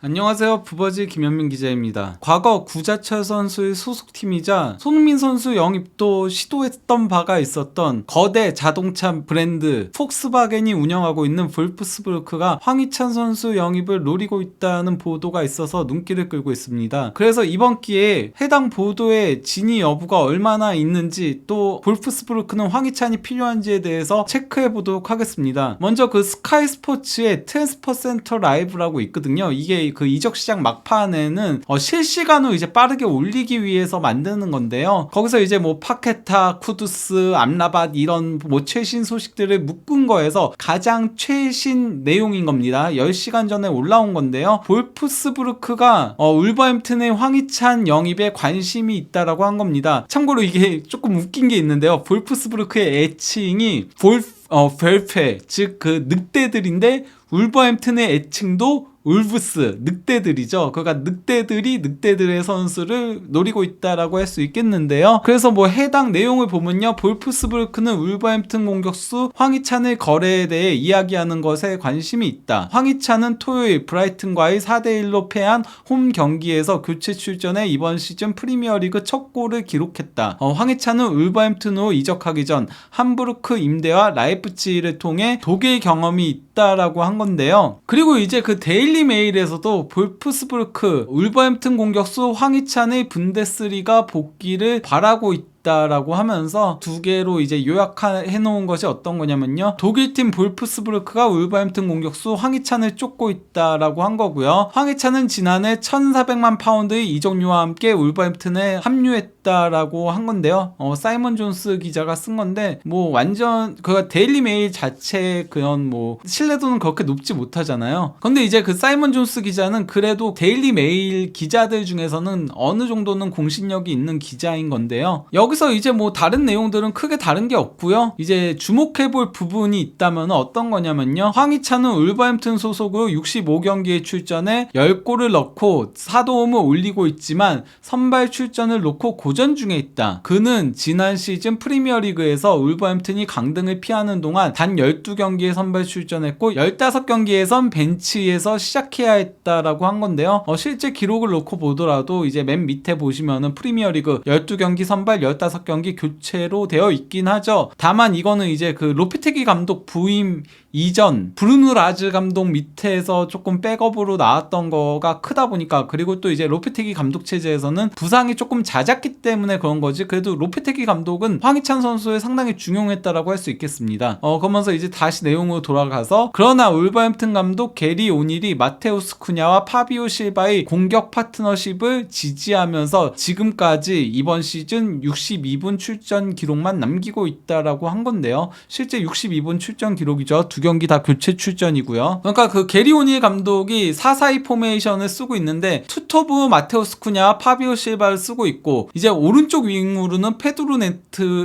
안녕하세요. 부버지 김현민 기자입니다. 과거 구자철 선수의 소속팀이자 손흥민 선수 영입도 시도했던 바가 있었던 거대 자동차 브랜드 폭스바겐이 운영하고 있는 볼프스부르크가 황희찬 선수 영입을 노리고 있다는 보도가 있어서 눈길을 끌고 있습니다. 그래서 이번 기회에 해당 보도의 진위 여부가 얼마나 있는지, 또 볼프스부르크는 황희찬이 필요한지에 대해서 체크해 보도록 하겠습니다. 먼저 그 스카이 스포츠의 트랜스퍼 센터 라이브라고 있거든요. 이게 그 이적 시장 막판에는 실시간으로 이제 빠르게 올리기 위해서 만드는 건데요. 거기서 이제 뭐 파케타, 쿠두스, 암라밭 이런 뭐 최신 소식들을 묶은 거에서 가장 최신 내용인 겁니다. 10시간 전에 올라온 건데요. 볼프스부르크가 울버햄튼의 황희찬 영입에 관심이 있다라고 한 겁니다. 참고로 이게 조금 웃긴 게 있는데요. 볼프스부르크의 애칭이 벨페, 즉 그 늑대들인데 울버햄튼의 애칭도 울브스, 늑대들이죠. 그러니까 늑대들이 늑대들의 선수를 노리고 있다라고 할 수 있겠는데요. 그래서 뭐 해당 내용을 보면요, 볼프스부르크는 울버햄튼 공격수 황희찬의 거래에 대해 이야기하는 것에 관심이 있다. 황희찬은 토요일 브라이튼과의 4대1로 패한 홈 경기에서 교체 출전해 이번 시즌 프리미어리그 첫 골을 기록했다. 황희찬은 울버햄튼으로 이적하기 전 함부르크 임대와 라이프치히를 통해 독일 경험이 있다라고 한 건데요. 그리고 이제 그 데일리 메일에서도 볼프스부르크 울버햄튼 공격수 황희찬의 분데스리가 복귀를 바라고 있다라고 하면서 두 개로 이제 요약해 놓은 것이 어떤 거냐면요, 독일팀 볼프스부르크가 울버햄튼 공격수 황희찬을 쫓고 있다라고 한 거고요. 황희찬은 지난해 1,400만 파운드의 이적료와 함께 울버햄튼에 합류했다라고 한 건데요. 사이먼 존스 기자가 쓴 건데 뭐 완전 그 데일리 메일 자체 그런 뭐 신뢰도는 그렇게 높지 못하잖아요. 근데 이제 그 사이먼 존스 기자는 그래도 데일리 메일 기자들 중에서는 어느 정도는 공신력이 있는 기자인 건데요. 여기서 이제 뭐 다른 내용들은 크게 다른 게 없고요. 이제 주목해볼 부분이 있다면 어떤 거냐면요, 황희찬은 울버햄튼 소속으로 65경기에 출전해 10골을 넣고 4도움을 올리고 있지만 선발 출전을 놓고 고전 중에 있다. 그는 지난 시즌 프리미어리그에서 울버햄튼이 강등을 피하는 동안 단 12경기에 선발 출전했고 15경기에선 벤치에서 시작해야 했다라고 한 건데요. 실제 기록을 놓고 보더라도 이제 맨 밑에 보시면은 프리미어리그 12경기 선발 15경기 교체로 되어 있긴 하죠. 다만 이거는 이제 그 로페테기 감독 부임 이전 브루누 라즈 감독 밑에서 조금 백업으로 나왔던 거가 크다 보니까, 그리고 또 이제 로페테기 감독 체제에서는 부상이 조금 잦았기 때문에 그런 거지, 그래도 로페테기 감독은 황희찬 선수에 상당히 중용했다라고 할 수 있겠습니다. 그러면서 이제 다시 내용으로 돌아가서, 그러나 울버햄튼 감독 게리 오닐이 마테우스 쿠냐와 파비오 실바의 공격 파트너십을 지지하면서 지금까지 이번 시즌 62분 출전 기록만 남기고 있다라고 한 건데요. 실제 62분 출전 기록이죠. 두 경기 다 교체 출전이고요. 그러니까 그 게리 오닐 감독이 4-4-2 포메이션을 쓰고 있는데 투톱으로 마테우스 쿠냐와 파비오 실바를 쓰고 있고, 이제 오른쪽 윙으로는 페드로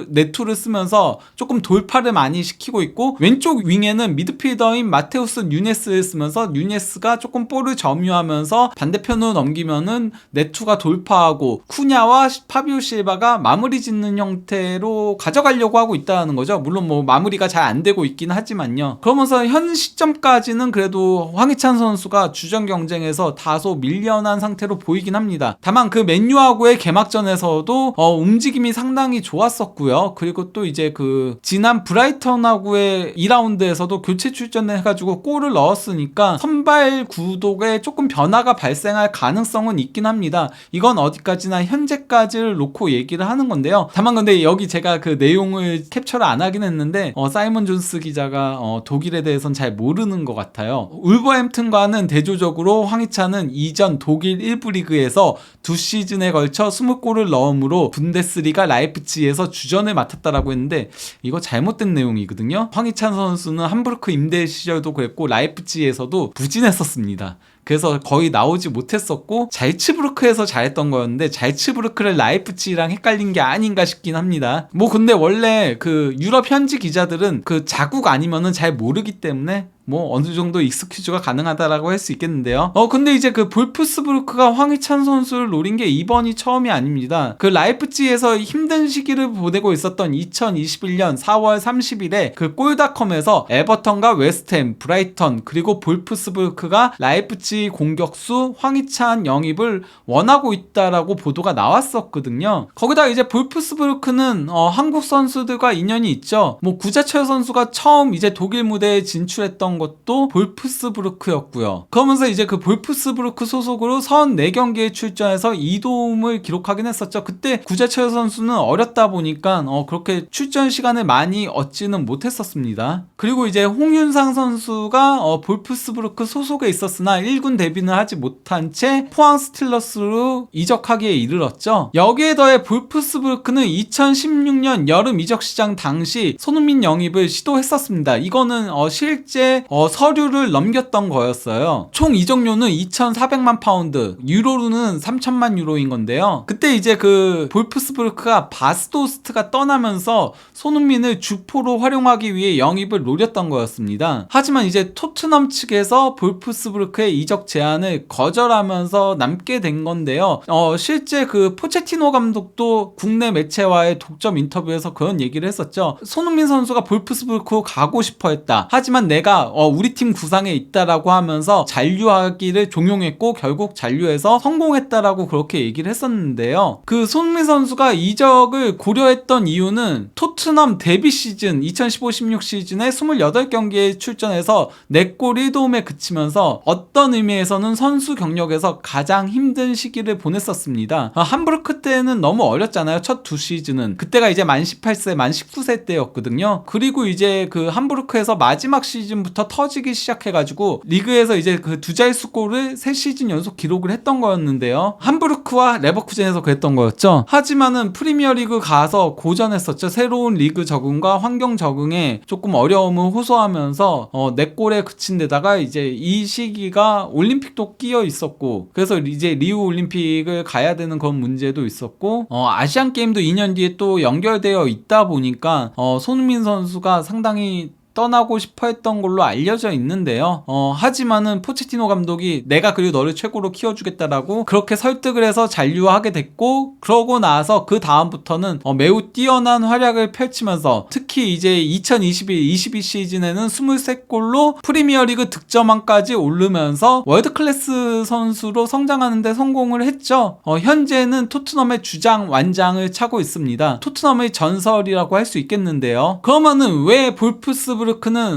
네투를 쓰면서 조금 돌파를 많이 시키고 있고, 왼쪽 윙에는 미드필더인 마테우스 누네스를 쓰면서 누네스가 조금 볼을 점유하면서 반대편으로 넘기면은 네투가 돌파하고 쿠냐와 파비오 실바가 마무리 짓는 형태로 가져가려고 하고 있다는 거죠. 물론 뭐 마무리가 잘 안 되고 있긴 하지만요. 그러면서 현 시점까지는 그래도 황희찬 선수가 주전 경쟁에서 다소 밀려난 상태로 보이긴 합니다. 다만 그 맨유하고의 개막전에서도 움직임이 상당히 좋았었고요. 그리고 또 이제 그 지난 브라이턴하고의 2라운드에서도 교체 출전해가지고 골을 넣었으니까 선발 구독에 조금 변화가 발생할 가능성은 있긴 합니다. 이건 어디까지나 현재까지를 놓고 얘기를 하는 건데요. 다만 근데 여기 제가 그 내용을 캡처를 안 하긴 했는데 사이먼 존스 기자가 독일에 대해서는 잘 모르는 것 같아요. 울버햄튼과는 대조적으로 황희찬은 이전 독일 1부 리그에서 2시즌에 걸쳐 20골을 넣음으로 분데스리가 라이프치히에서 주전을 맡았다라고 했는데 이거 잘못된 내용이거든요. 황희찬 선수는 함부르크 임대 시절도 그랬고 라이프치히에서도 부진했었습니다. 그래서 거의 나오지 못했었고 잘츠부르크에서 잘했던 거였는데 잘츠부르크를 라이프치히랑 헷갈린 게 아닌가 싶긴 합니다. 뭐 근데 원래 그 유럽 현지 기자들은 그 자국 아니면은 잘 모르기 때문에 뭐 어느 정도 익스큐즈가 가능하다라고 할 수 있겠는데요. 근데 이제 그 볼프스부르크가 황희찬 선수를 노린 게 이번이 처음이 아닙니다. 그 라이프치히에서 힘든 시기를 보내고 있었던 2021년 4월 30일에 그 골닷컴에서 에버턴과 웨스트햄, 브라이턴 그리고 볼프스부르크가 라이프치히 공격수 황희찬 영입을 원하고 있다라고 보도가 나왔었거든요. 거기다 이제 볼프스부르크는 한국 선수들과 인연이 있죠. 뭐 구자철 선수가 처음 이제 독일 무대에 진출했던 것도 볼프스부르크였고요. 그러면서 이제 그 볼프스부르크 소속으로 34경기에 출전해서 2도움을 기록하긴 했었죠. 그때 구자철 선수는 어렸다 보니까 그렇게 출전 시간을 많이 얻지는 못했었습니다. 그리고 이제 홍윤상 선수가 볼프스부르크 소속에 있었으나 1군 데뷔는 하지 못한 채 포항 스틸러스로 이적하기에 이르렀죠. 여기에 더해 볼프스부르크는 2016년 여름 이적 시장 당시 손흥민 영입을 시도했었습니다. 이거는 실제 서류를 넘겼던 거였어요. 총 이적료는 2,400만 파운드, 유로로는 3,000만 유로인 건데요. 그때 이제 그 볼프스부르크가 바스도스트가 떠나면서 손흥민을 주포로 활용하기 위해 영입을 노렸던 거였습니다. 하지만 이제 토트넘 측에서 볼프스부르크의 이적 제안을 거절하면서 남게 된 건데요. 실제 그 포체티노 감독도 국내 매체와의 독점 인터뷰에서 그런 얘기를 했었죠. 손흥민 선수가 볼프스부르크 가고 싶어 했다. 하지만 내가 우리 팀 구상에 있다라고 하면서 잔류하기를 종용했고 결국 잔류해서 성공했다라고 그렇게 얘기를 했었는데요. 그 손흥민 선수가 이적을 고려했던 이유는 토트넘 데뷔 시즌 2015-16 시즌에 28경기에 출전해서 4골 1도움에 그치면서 어떤 의미에서는 선수 경력에서 가장 힘든 시기를 보냈었습니다. 함부르크 때는 너무 어렸잖아요. 첫 두 시즌은. 그때가 이제 만 18세, 만 19세 때였거든요. 그리고 이제 그 함부르크에서 마지막 시즌부터 터지기 시작해가지고 리그에서 이제 그 두 자릿수 골을 3시즌 연속 기록을 했던 거였는데요. 함부르크와 레버쿠젠에서 그랬던 거였죠. 하지만은 프리미어리그 가서 고전했었죠. 새로운 리그 적응과 환경 적응에 조금 어려움을 호소하면서 4골에 그친 데다가 이제 이 시기가 올림픽도 끼어 있었고 그래서 이제 리우 올림픽을 가야 되는 그런 문제도 있었고 아시안 게임도 2년 뒤에 또 연결되어 있다 보니까 손흥민 선수가 상당히 떠나고 싶어 했던 걸로 알려져 있는데요. 하지만은 포체티노 감독이 내가 그리고 너를 최고로 키워주겠다라고 그렇게 설득을 해서 잔류하게 됐고 그러고 나서 그 다음부터는 매우 뛰어난 활약을 펼치면서 특히 이제 2021-22 시즌에는 23골로 프리미어리그 득점왕까지 오르면서 월드클래스 선수로 성장하는 데 성공을 했죠. 현재는 토트넘의 주장 완장을 차고 있습니다. 토트넘의 전설이라고 할 수 있겠는데요. 그러면은 왜 볼프스부르크는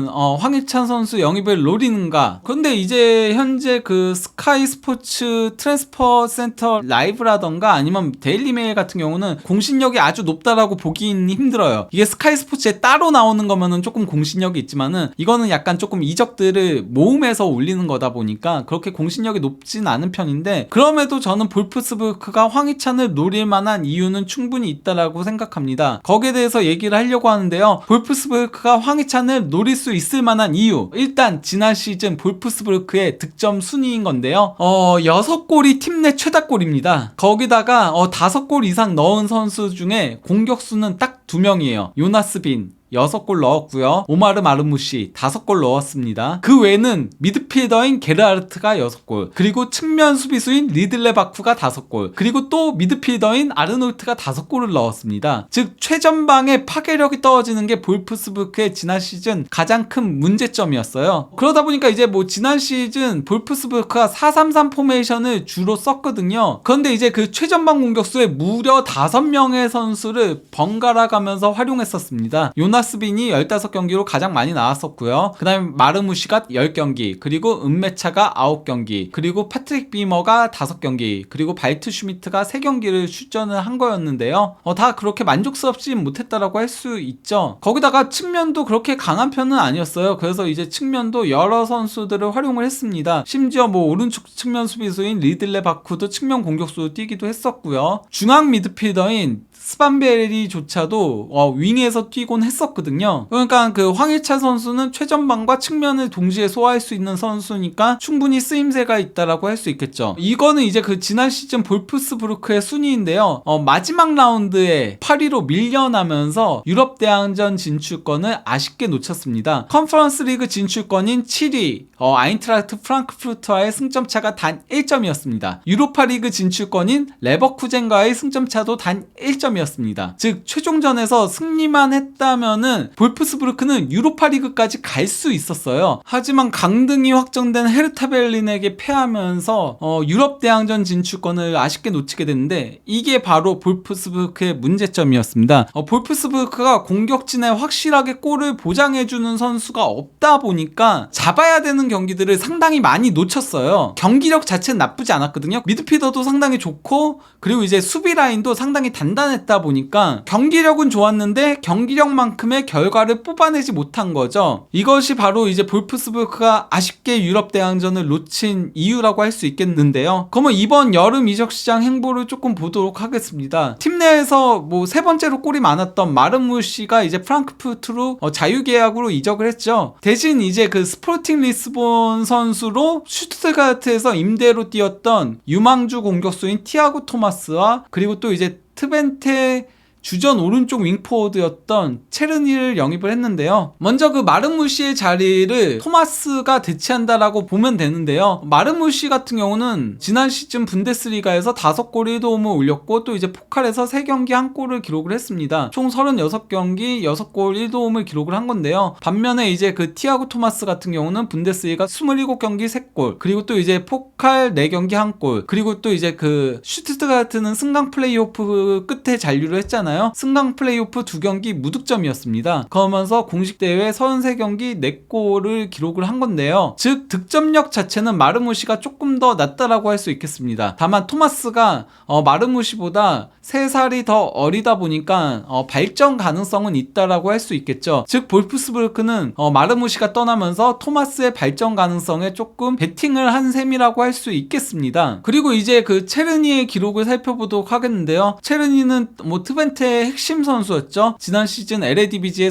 황희찬 선수 영입을 노리는가? 그런데 이제 현재 그 스카이 스포츠 트랜스퍼 센터 라이브라던가 아니면 데일리메일 같은 경우는 공신력이 아주 높다라고 보기는 힘들어요. 이게 스카이 스포츠에 따로 나오는 거면은 조금 공신력이 있지만은 이거는 약간 조금 이적들을 모음해서 올리는 거다 보니까 그렇게 공신력이 높진 않은 편인데 그럼에도 저는 볼프스부르크가 황희찬을 노릴 만한 이유는 충분히 있다라고 생각합니다. 거기에 대해서 얘기를 하려고 하는데요. 볼프스부르크가 황희찬을 노릴 수 있을 만한 이유, 일단 지난 시즌 볼프스부르크의 득점 순위인 건데요. 6골이 팀 내 최다골입니다. 거기다가 5골 이상 넣은 선수 중에 공격수는 딱 2명이에요. 요나스 빈 6골 넣었고요. 오마르 마르무시 5골 넣었습니다. 그 외에는 미드필더인 게르하르트가 6골, 그리고 측면 수비수인 리들레 바쿠가 5골, 그리고 또 미드필더인 아르놀트가 5골을 넣었습니다. 즉 최전방의 파괴력이 떨어지는 게 볼프스부르크의 지난 시즌 가장 큰 문제점이었어요. 그러다 보니까 이제 뭐 지난 시즌 볼프스부르크가 4-3-3 포메이션을 주로 썼거든요. 그런데 이제 그 최전방 공격수에 무려 5명의 선수를 번갈아 가면서 활용했었습니다. 요나스빈이 15경기로 가장 많이 나왔었고요. 그 다음에 마르무시가 10경기, 그리고 은메차가 9경기, 그리고 패트릭 비머가 5경기, 그리고 발트 슈미트가 3경기를 출전을 한 거였는데요. 다 그렇게 만족스럽지 못했다라고 할 수 있죠. 거기다가 측면도 그렇게 강한 편은 아니었어요. 그래서 이제 측면도 여러 선수들을 활용을 했습니다. 심지어 뭐 오른쪽 측면 수비수인 리들레 바쿠도 측면 공격수로 뛰기도 했었고요. 중앙 미드필더인 스반베리조차도 윙에서 뛰곤 했었거든요. 그러니까 그 황희찬 선수는 최전방과 측면을 동시에 소화할 수 있는 선수니까 충분히 쓰임새가 있다라고 할 수 있겠죠. 이거는 이제 그 지난 시즌 볼프스부르크의 순위인데요. 마지막 라운드에 8위로 밀려나면서 유럽 대항전 진출권을 아쉽게 놓쳤습니다. 컨퍼런스 리그 진출권인 7위 아인트라흐트 프랑크푸르트와의 승점차가 단 1점이었습니다. 유로파 리그 진출권인 레버쿠젠과의 승점차도 단 1점이었습니다. 즉 최종전에서 승리만 했다면은 볼프스부르크는 유로파 리그까지 갈 수 있었어요. 하지만 강등이 확정된 헤르타 베를린에게 패하면서 유럽 대항전 진출권을 아쉽게 놓치게 됐는데 이게 바로 볼프스부르크의 문제점이었습니다. 볼프스부르크가 공격진에 확실하게 골을 보장해주는 선수가 없다 보니까 잡아야 되는 경기들을 상당히 많이 놓쳤어요. 경기력 자체는 나쁘지 않았거든요. 미드필더도 상당히 좋고 그리고 이제 수비 라인도 상당히 단단했다 보니까 경기력은 좋았는데 경기력만큼의 결과를 뽑아내지 못한 거죠. 이것이 바로 이제 볼프스부르크가 아쉽게 유럽 대항전을 놓친 이유라고 할 수 있겠는데요. 그러면 이번 여름 이적 시장 행보를 조금 보도록 하겠습니다. 팀 내에서 뭐 세 번째로 골이 많았던 마르무시가 이제 프랑크푸르트로 자유계약으로 이적을 했죠. 대신 이제 그 스포팅 리스본 선수로 슈투트가르트에서 임대로 뛰었던 유망주 공격수인 티아고 토마스와 그리고 또 이제 트벤테 주전 오른쪽 윙포워드였던 체르니를 영입을 했는데요. 먼저 그 마르무시의 자리를 토마스가 대체한다라고 보면 되는데요. 마르무시 같은 경우는 지난 시즌 분데스리가에서 5골 1도움을 올렸고 또 이제 포칼에서 3경기 1골을 기록을 했습니다. 총 36경기 6골 1도움을 기록을 한 건데요. 반면에 이제 그 티아고 토마스 같은 경우는 분데스리가 27경기 3골 그리고 또 이제 포칼 4경기 1골 그리고 또 이제 그 슈투트가르트는 승강 플레이오프 끝에 잔류를 했잖아요. 승강 플레이오프 2경기 무득점이었습니다. 그러면서 공식 대회 33경기 4골을 기록을 한 건데요. 즉 득점력 자체는 마르무시가 조금 더 낫다라고 할 수 있겠습니다. 다만 토마스가 마르무시보다 3살이 더 어리다 보니까 발전 가능성은 있다라고 할 수 있겠죠. 즉 볼프스부르크는 마르무시가 떠나면서 토마스의 발전 가능성에 조금 베팅을 한 셈이라고 할 수 있겠습니다. 그리고 이제 그 체르니의 기록을 살펴보도록 하겠는데요. 체르니는 뭐 트벤테의 핵심 선수였죠. 지난 시즌 LADBG에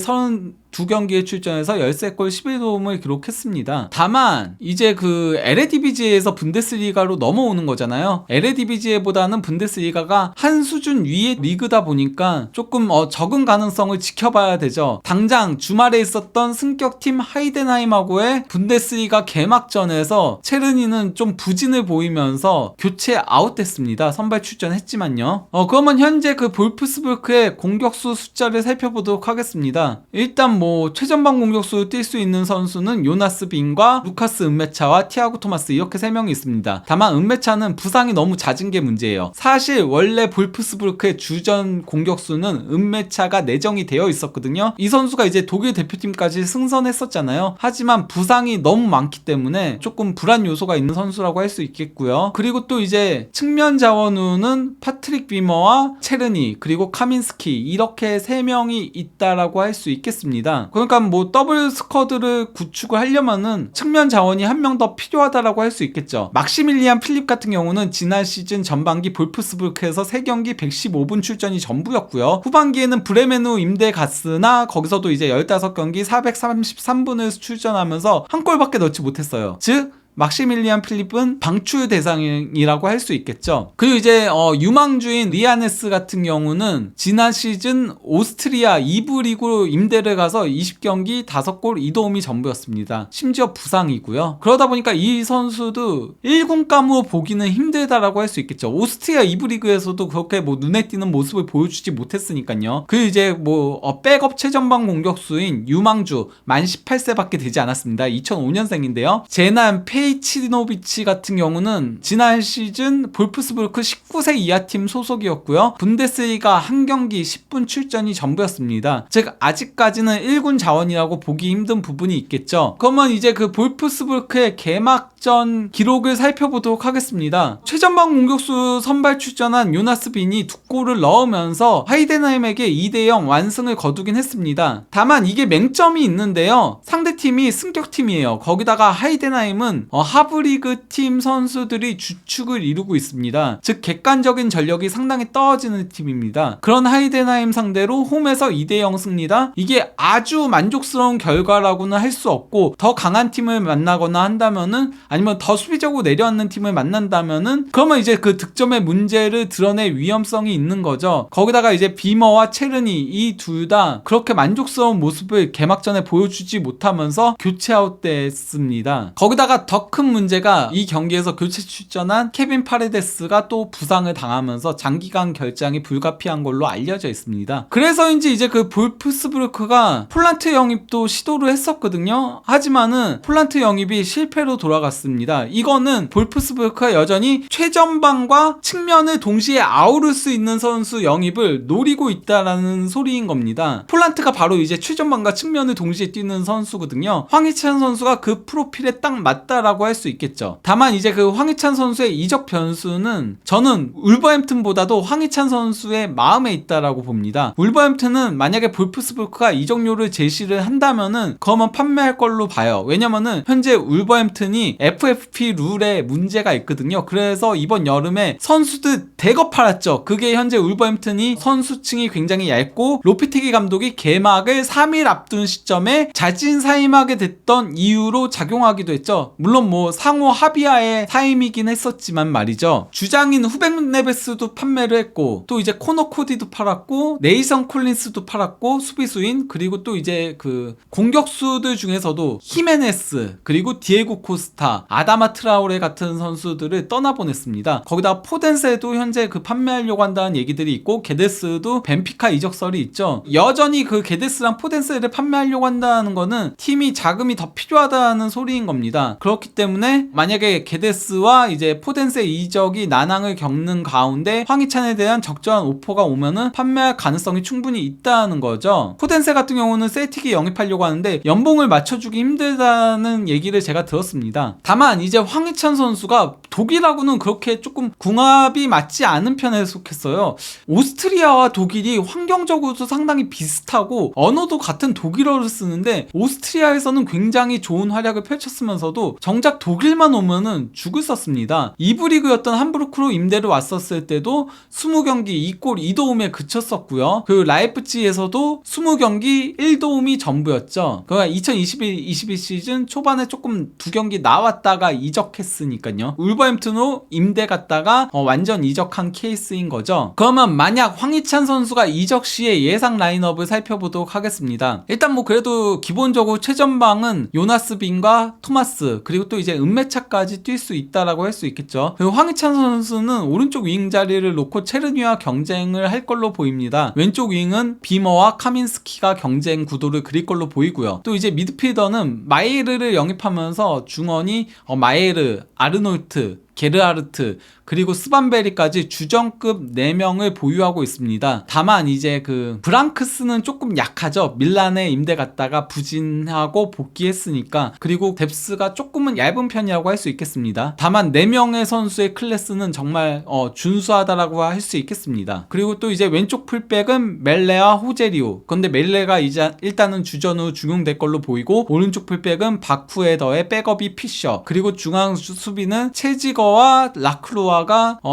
2경기에 출전해서 13골 11도움을 기록했습니다. 다만 이제 그 LADBG에서 분데스리가로 넘어오는 거잖아요. LADBG보다는 분데스리가가 한 수준 위의 리그다 보니까 조금 적은 가능성을 지켜봐야 되죠. 당장 주말에 있었던 승격팀 하이덴하임하고의 분데스리가 개막전에서 체르니는 좀 부진을 보이면서 교체 아웃됐습니다. 선발 출전했지만요. 그러면 현재 그 볼프스부르크의 공격수 숫자를 살펴보도록 하겠습니다. 일단 뭐 최전방 공격수 뛸 수 있는 선수는 요나스 빈과 루카스 은메차와 티아고 토마스 이렇게 3명이 있습니다. 다만 은메차는 부상이 너무 잦은 게 문제예요. 사실 원래 볼프스부르크의 주전 공격수는 은메차가 내정이 되어 있었거든요. 이 선수가 이제 독일 대표팀까지 승선했었잖아요. 하지만 부상이 너무 많기 때문에 조금 불안 요소가 있는 선수라고 할 수 있겠고요. 그리고 또 이제 측면 자원우는 파트릭 비머와 체르니 그리고 카민스키 이렇게 3명이 있다라고 할 수 있겠습니다. 그러니까 뭐 더블 스쿼드를 구축을 하려면은 측면 자원이 한 명 더 필요하다라고 할 수 있겠죠. 막시밀리안 필립 같은 경우는 지난 시즌 전반기 볼프스부르크에서 3경기 115분 출전이 전부였고요. 후반기에는 브레멘우 임대 갔으나 거기서도 이제 15경기 433분을 출전하면서 한 골밖에 넣지 못했어요. 즉 막시밀리안 필립은 방출 대상이라고 할 수 있겠죠. 그리고 이제 유망주인 리아네스 같은 경우는 지난 시즌 오스트리아 2부 리그로 임대를 가서 20경기 5골 2도움이 전부였습니다. 심지어 부상이고요. 그러다 보니까 이 선수도 1군감으로 보기는 힘들다라고 할 수 있겠죠. 오스트리아 2부 리그에서도 그렇게 뭐 눈에 띄는 모습을 보여주지 못했으니까요. 그리고 이제 뭐 백업 최전방 공격수인 유망주 만 18세밖에 되지 않았습니다. 2005년생인데요. 제난 페이치노비치 같은 경우는 지난 시즌 볼프스부르크 19세 이하 팀 소속이었고요. 분데스리가 한 경기 10분 출전이 전부였습니다. 즉 아직까지는 1군 자원이라고 보기 힘든 부분이 있겠죠. 그러면 이제 그 볼프스부르크의 개막전 기록을 살펴보도록 하겠습니다. 최전방 공격수 선발 출전한 요나스 빈이 2골을 넣으면서 하이덴하임에게 2대0 완승을 거두긴 했습니다. 다만 이게 맹점이 있는데요. 상대팀이 승격팀이에요. 거기다가 하이덴하임은 하브리그 팀 선수들이 주축을 이루고 있습니다. 즉 객관적인 전력이 상당히 떨어지는 팀입니다. 그런 하이덴하임 상대로 홈에서 2대0 승리다? 이게 아주 만족스러운 결과라고는 할 수 없고, 더 강한 팀을 만나거나 한다면은, 아니면 더 수비적으로 내려앉는 팀을 만난다면은, 그러면 이제 그 득점의 문제를 드러낼 위험성이 있는 거죠. 거기다가 이제 비머와 체르니 이 둘 다 그렇게 만족스러운 모습을 개막전에 보여주지 못하면서 교체 아웃됐습니다. 거기다가 더 큰 문제가 이 경기에서 교체 출전한 케빈 파레데스가 또 부상을 당하면서 장기간 결장이 불가피한 걸로 알려져 있습니다. 그래서인지 이제 그 볼프스부르크가 폴란트 영입도 시도를 했었거든요. 하지만은 폴란트 영입이 실패로 돌아갔습니다. 이거는 볼프스부르크가 여전히 최전방과 측면을 동시에 아우를 수 있는 선수 영입을 노리고 있다라는 소리인 겁니다. 폴란트가 바로 이제 최전방과 측면을 동시에 뛰는 선수거든요. 황희찬 선수가 그 프로필에 딱 맞다라고 할 수 있겠죠. 다만 이제 그 황희찬 선수의 이적 변수는 저는 울버햄튼보다도 황희찬 선수의 마음에 있다라고 봅니다. 울버햄튼은 만약에 볼프스부르크가 이적료를 제시를 한다면은 그거만 판매할 걸로 봐요. 왜냐면은 현재 울버햄튼이 FFP 룰에 문제가 있거든요. 그래서 이번 여름에 선수들 대거 팔았죠. 그게 현재 울버햄튼이 선수층이 굉장히 얇고 로피테기 감독이 개막을 3일 앞둔 시점에 자진 사임하게 됐던 이유로 작용하기도 했죠. 물론 뭐 상호 합의하에 사임이긴 했었지만 말이죠. 주장인 후백 네베스도 판매를 했고, 또 이제 코너 코디도 팔았고, 네이선 콜린스도 팔았고, 수비수인, 그리고 또 이제 그 공격수들 중에서도 히메네스, 그리고 디에고 코스타, 아다마 트라우레 같은 선수들을 떠나보냈습니다. 거기다 포덴세도 현재 그 판매하려고 한다는 얘기들이 있고, 게데스도 벤피카 이적설이 있죠. 여전히 그 게데스랑 포덴세를 판매하려고 한다는 거는 팀이 자금이 더 필요하다는 소리인 겁니다. 그렇기 때문에 만약에 게데스와 이제 포덴세 이적이 난항을 겪는 가운데 황희찬에 대한 적절한 오퍼가 오면은 판매할 가능성이 충분히 있다는 거죠. 포덴세 같은 경우는 셀틱이 영입하려고 하는데 연봉을 맞춰주기 힘들다는 얘기를 제가 들었습니다. 다만 이제 황희찬 선수가 독일하고는 그렇게 조금 궁합이 맞지 않은 편에 속했어요. 오스트리아와 독일이 환경적으로도 상당히 비슷하고 언어도 같은 독일어를 쓰는데 오스트리아에서는 굉장히 좋은 활약을 펼쳤으면서도 정작 독일만 오면은 죽을 썼습니다. 2부 리그였던 함부르크로 임대를 왔었을 때도 20경기 2골 2도움에 그쳤었고요. 그 라이프치히에서도 20경기 1도움이 전부였죠. 그러니까 2021 시즌 초반에 조금 2경기 나왔다가 이적했으니까요. 울버햄튼으로 임대 갔다가 완전 이적한 케이스인 거죠. 그러면 만약 황희찬 선수가 이적 시에 예상 라인업을 살펴보도록 하겠습니다. 일단 뭐 그래도 기본적으로 최전방은 요나스 빈과 토마스, 그리고 또 이제 은메차까지 뛸 수 있다라고 할 수 있겠죠. 그리고 황희찬 선수는 오른쪽 윙 자리를 놓고 체르니와 경쟁을 할 걸로 보입니다. 왼쪽 윙은 비머와 카민스키가 경쟁 구도를 그릴 걸로 보이고요. 또 이제 미드필더는 마이에르를 영입하면서 중원이 마이에르, 아르놀트, 게르하르트, 그리고 스반베리까지 주전급 4명을 보유하고 있습니다. 다만 이제 그 브랑크스는 조금 약하죠. 밀란에 임대 갔다가 부진하고 복귀했으니까. 그리고 뎁스가 조금은 얇은 편이라고 할 수 있겠습니다. 다만 4명의 선수의 클래스는 정말 준수하다라고 할 수 있겠습니다. 그리고 또 이제 왼쪽 풀백은 멜레와 호제리오. 근데 멜레가 이제 일단은 주전으로 중용될 걸로 보이고, 오른쪽 풀백은 바쿠에 더해 백업이 피셔, 그리고 중앙 수비는 체지거와 라크루아가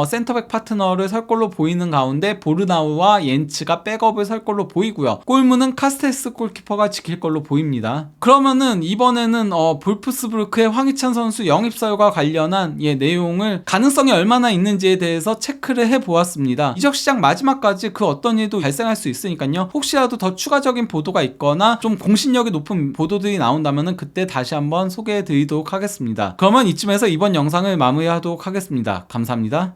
센터백 파트너를 설 걸로 보이는 가운데 보르나우와 옌츠가 백업을 설 걸로 보이고요. 골문은 카스테스 골키퍼가 지킬 걸로 보입니다. 그러면은 이번에는 볼프스부르크의 황희찬 선수 영입설과 관련한 내용을 가능성이 얼마나 있는지에 대해서 체크를 해보았습니다. 이적 시장 마지막까지 그 어떤 일도 발생할 수 있으니까요. 혹시라도 더 추가적인 보도가 있거나 좀 공신력이 높은 보도들이 나온다면은 그때 다시 한번 소개해 드리도록 하겠습니다. 그러면 이쯤에서 이번 영상을 마무리하도록 하겠습니다. 감사합니다.